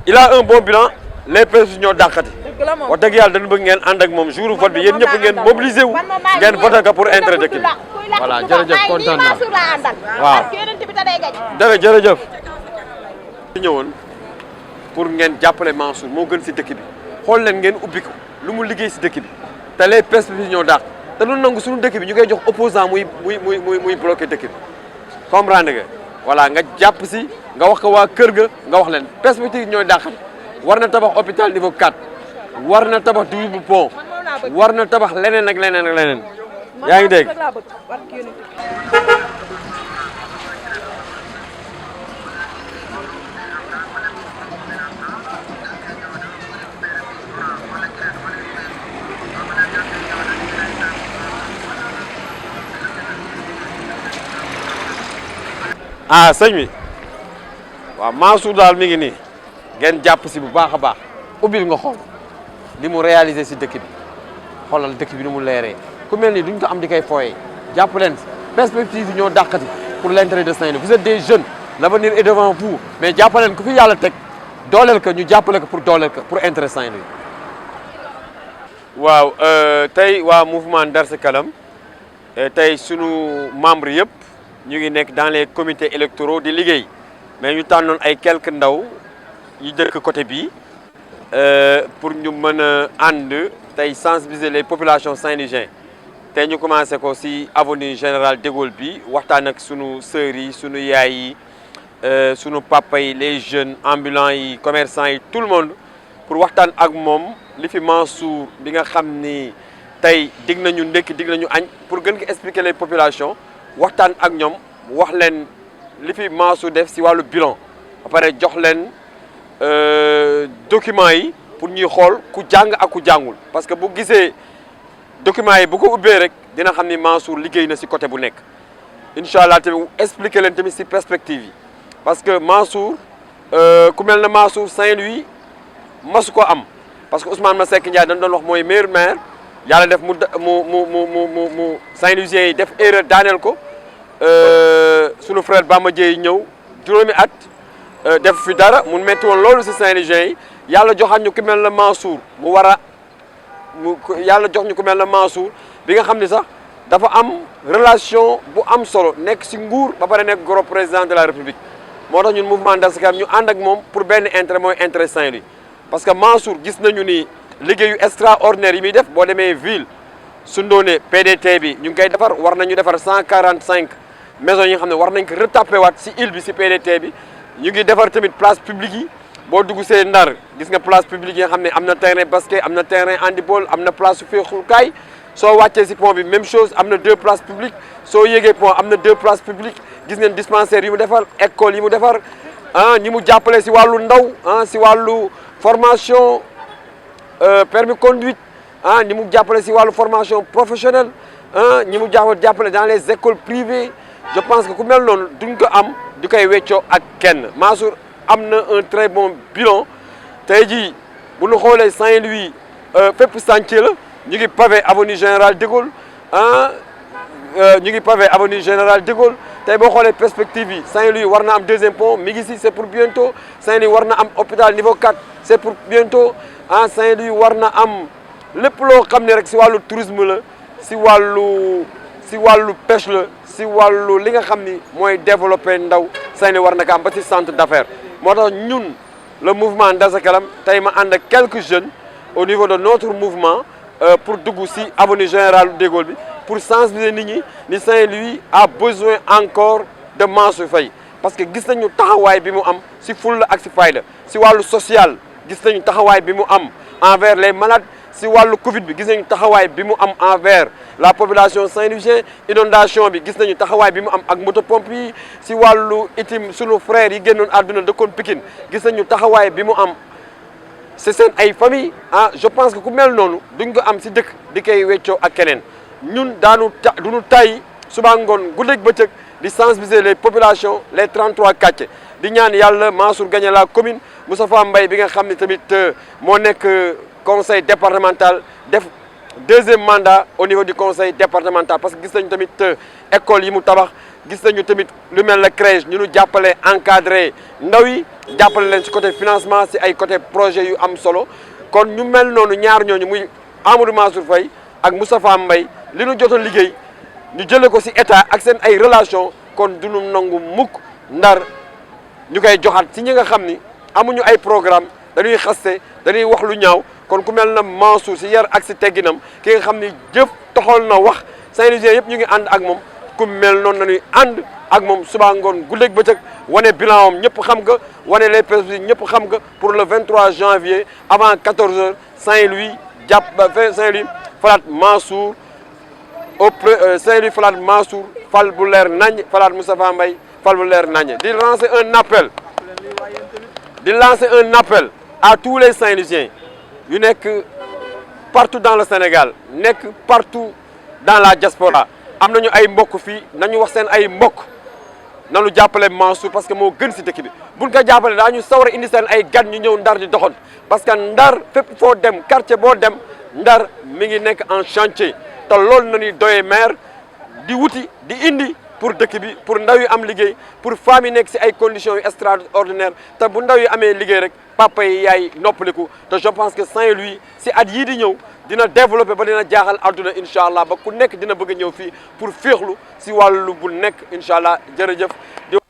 il a un bon bilan les PSP ñoo dàqati wax dëgg yàlla dañu bëgg ngeen ànd ak moom jour vote bi yéen ñëpp ngeen mobilisé wu ngeen voté ko pour intérêt dëkk bi voilà jërëjëf kontaan naa waaw jërëjëf ñëwoon pour ngeen jàppale Mansour moo gën si dëkk bi xool leen ngeen ubbi ko lu mu liggéey si dëkk bi te les PSP ñoo dàq te lu nangu suñu dëkk bi ñu koy jox opposant muy bloqué dëkk bi comprendre nga voilà nga jàpp si nga wax ko waa kër ga nga wax leen perspective ñooy dàqal war na tabax hôpital niveau 4 war na tabax double pont war na tabax leneen ak leneen ak leneen yaa ngi dégg ah sëñ bi waaw Mansour daal mi ngi nii ngeen jàpp si bu baax a baax ubbil nga xool li mu réalisé si dëkk bi xoolal dëkk bi ni mu leeree ku mel ni duñ ko am di koy fooyee jàpp leen perspective yi ñoo dàqati pour l' intérêt de Saint-Louis vous êtes des jeunes l' avenir est devant vous mais jàppaleen ku fi yàlla teg dooleel ko ñu jàppale ko pour intérêt Saint-Louis. waaw tey waa mouvement Ndarou Salam tey sunu membre yëpp. ñu ngi nekk dans les comités électoraux di liggéey mais ñu tànnoon ay quelques ndaw yi dëkk côté bii pour ñu mën a ànd tey sensibiliser les populations saint-louisiennes tey ñu commencé ko ci avenue Général de Gaulle bi waxtaan ak sunu sœurs yi sunu yaay yi sunu papa yi les jeunes ambulants yi commerçants yi tout le monde pour waxtaan ak moom li fi Mansour bi nga xam ni tey dig nañu ndekki dig nañu añ pour gën ko expliquer les populations waxtaan ak ñoom wax leen li fi Mansour def si wàllu bilan ba pare jox leen documents yi pour ñuy xool ku jàng ak ku jàngul parce que bu gisee documents yi bu ko ubbee rek dina xam ni Mansour liggéey na si côté bu nekk incha allah tamit expliquer leen tamit si perspective yi parce que Mansour ku mel na Mansour Saint-Louis masu ko am parce que Ousmane Masseck Ndiaye dañ doon wax mooy meilleur maire yàlla def mu Saint-Louisien yi def erreur daaneel ko sunu frère Bamba Dièye ñëw juróomi at def fi dara mu metti woon loolu si Saint-Louisien yi yàlla joxaat ñu ku mel na Mansour mu war a yàlla jox ñu ku mel na Mansour bi nga xam ni sax dafa am relation bu am solo nekk si nguur ba pare nekk gros président de la République moo tax ñun mouvement Ndarou Salam ñu ànd ak moom pour benn intérêt mooy intérêt Saint-Louis parce que Mansour gis nañu ni liggéeyu extraordinaire yi muy def boo demee ville Sundoone PDT bi ñu ngi koy defar war nañu defar 145 maisons yi nga xam ne war nañ ko retapé waat si île bi si PDT bi ñu ngi defar tamit place publique yi boo dugg see Ndar gis nga place publique yi nga xam ne am na terrain basket am na terrain handball am na place su féexlukaay soo wàccee si pont bi même chose am na 2 places publiques soo yéegee pont am na 2 places publiques gis ngeen dispensaire yi mu defar école yi mu defar ñi mu jàppale si wàllu ndaw si wàllu formation permis conduite ñi mu jàppale si wàllu formation professionnelle ñi mu jàppale dans les écoles privées je pense que ku mel noonu duñ ko am di koy weccoo ak kenn Mansour am na un très bon bilan tey jii bu ñu xoolee Saint-Louis fépp chantier la ñu ngi pavé avenue Général de Gaulle ñu ngi pavé avenue Général de Gaulle tey boo xoolee perspective yi Saint-Louis war na am 2e pont mi ngi si c'est pour bientôt Saint-Louis war na am hôpital niveau 4 c'est pour bientôt Saint-Louis war na am lépp loo xam ne rek si wàllu tourisme la si wàllu pêche la si wàllu li nga xam ni mooy développé ndaw Saint-Louis war na ko am ba si centre d'affaires moo tax ñun le mouvement Ndarou Salam tey ma ànd ak quelques jeunes au niveau de notre mouvement pour dugg si avenue Général de Gaulle bi pour sensibiliser nit ñi ni Saint-Louis a besoin encore de Mansour Faye parce que gis nañu taxawaay bi mu am si fulla ak si fayda si wàllu social gis nañu taxawaay bi mu am envers les malades si wàllu Covid bi gis nañu taxawaay bi mu am envers la population saint-louisienne inondation bi gis nañu taxawaay bi mu am ak moto pompe yi si wàllu itim sunu frères yi génnoon àdduna dëkkoon Pikine gis nañu taxawaay bi mu am c'est seen ay famille je pense que ku mel noonu duñ ko am si dëkk di koy weccoo ak keneen ñun duñu tay suba ngoon guddeeg bëccëg di sensibiliser les populations les 33 quartiers di ñaan yàlla Mansour gagné la commune Moustapha Mbaye bi nga xam ne tamit moo nekk conseil départemental def deuxième mandat au niveau du conseil départemental parce que gis nañu tamit école yi mu tabax gis nañu tamit lu mel ne crèche ñu jàppale encadré ndaw yi jàppale leen ci côté financement ci ay côté projet yu am solo kon ñu mel noonu ñaar ñooñu muy Amadou Mansour Faye ak Moustapha Mbaye li ñu jot a liggéey ñu jëlee ko ci état ak seen ay relation kon du ñu nangu mukk Ndar ñu koy joxaat ci ñi nga xam ni amuñu ay programme dañuy xaste dañuy wax lu ñaaw kon ku mel na Mansour ci yar ak ci tegginam ki nga xam ni jëf toxal na wax Saint-Louisien yëpp ñu ngi ànd ak moom ku mel noonu nañuy ànd ak moom suba ngoon guddeeg bëccëg wane bilan am ñëpp xam nga wane les perspectives ñëpp xam nga pour le 23 janvier avant 14h Saint-Louis Saint-Louis falaat Mansour Saint-Louis falaat Mansour fal bu leer nañ falaat Moustapha Mbaye fal bu leer nañ di lancer un appel à tous les Saint-Louisiens yu nekk partout dans le Sénégal nekk partout dans la diaspora am nañu ay mbokk fii nañu wax seen ay mbokk nanu jàppale Mansour parce que moo gën ci dëkk bi buñ ko jàppale daañu sawar a indi seen ay gan ñu ñëw Ndar di doxal parce que Ndar fépp foo dem quartier boo dem Ndar mi ngi nekk en chantier te loolu nañuy doyee maire di wuti di indi pour dëkk bi pour ndaw yi am liggéey pour femmes yi nekk ci ay conditions yu extraordinaires te bu ndaw yi amee liggéey rek papa yi yaay noppaliku te je pense que Saint-Louis ci at yii di ñëw dina développé ba dina jaaxal àdduna incha allah ba ku nekk dina bëgg a ñëw fii pour féexlu ci wàllu bu nekk incha allah jërëjëf.